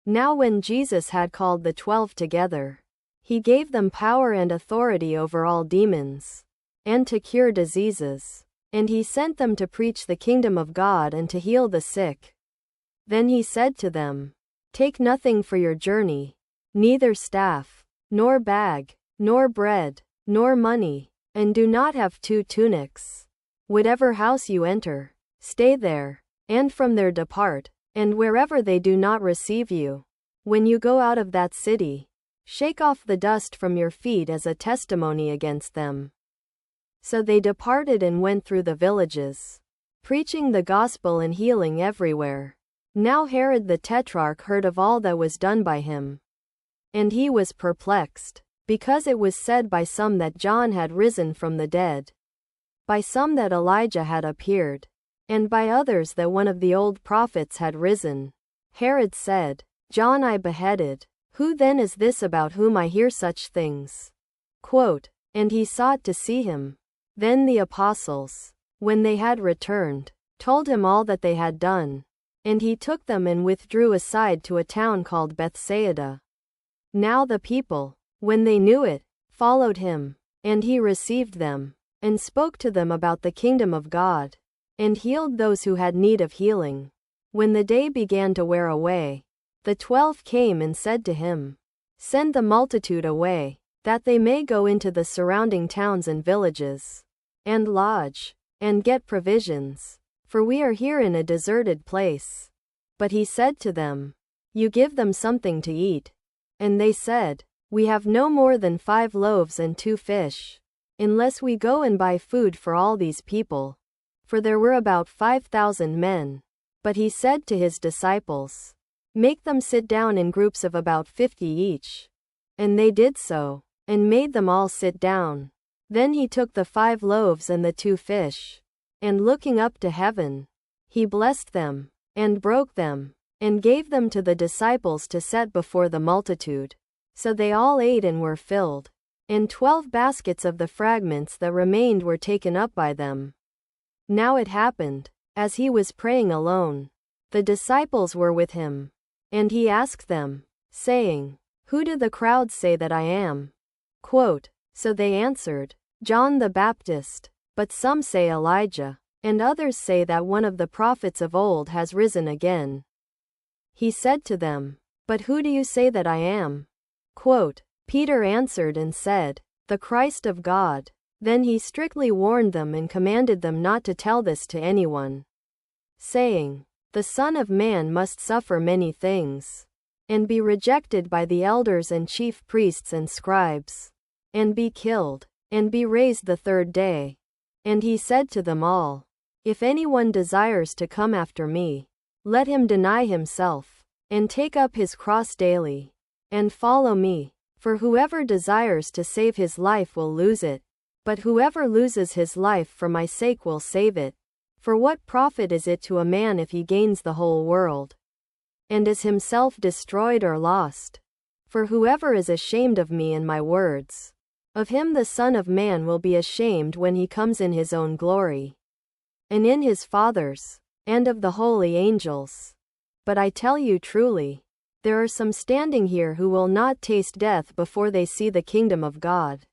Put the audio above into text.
Now when Jesus had called the 12 together, he gave them power and authority over all demons, and to cure diseases. And he sent them to preach the kingdom of God and to heal the sick. Then he said to them, "Take nothing for your journey, neither staff, nor bag, nor bread, nor money, and do not have 2 tunics. Whatever house you enter, stay there, and from there depart, and wherever they do not receive you, when you go out of that city, shake off the dust from your feet as a testimony against them." So they departed and went through the villages, preaching the gospel and healing everywhere. Now Herod the Tetrarch heard of all that was done by him, and he was perplexed, because it was said by some that John had risen from the dead, by some that Elijah had appeared, and by others that one of the old prophets had risen. Herod said, "John I beheaded. Who then is this about whom I hear such things?" And he sought to see him. Then the apostles, when they had returned, told him all that they had done. And he took them and withdrew aside to a town called Bethsaida. Now the people, when they knew it, followed him, and he received them, and spoke to them about the kingdom of God, and healed those who had need of healing. When the day began to wear away, the 12 came and said to him, "Send the multitude away, that they may go into the surrounding towns and villages, and lodge, and get provisions, for we are here in a deserted place." But he said to them, "You give them something to eat." And they said, "We have no more than 5 loaves and 2 fish, unless we go and buy food for all these people." For there were about 5,000 men. But he said to his disciples, "Make them sit down in groups of about 50 each." And they did so, and made them all sit down. Then he took the 5 loaves and the 2 fish, and looking up to heaven, he blessed them, and broke them, and gave them to the disciples to set before the multitude. So they all ate and were filled, and 12 baskets of the fragments that remained were taken up by them. Now it happened, as he was praying alone, the disciples were with him, and he asked them, saying, "Who do the crowd say that I am?" So they answered, "John the Baptist, but some say Elijah, and others say that one of the prophets of old has risen again." He said to them, "But who do you say that I am?" Peter answered and said, "The Christ of God." Then he strictly warned them and commanded them not to tell this to anyone, saying, "The Son of Man must suffer many things, and be rejected by the elders and chief priests and scribes, and be killed, and be raised the 3rd day." And he said to them all, "If anyone desires to come after me, let him deny himself, and take up his cross daily, and follow me. For whoever desires to save his life will lose it, but whoever loses his life for my sake will save it. For what profit is it to a man if he gains the whole world, and is himself destroyed or lost? For whoever is ashamed of me and my words, of him the Son of Man will be ashamed when he comes in his own glory, and in his Father's, and of the holy angels. But I tell you truly, there are some standing here who will not taste death before they see the kingdom of God."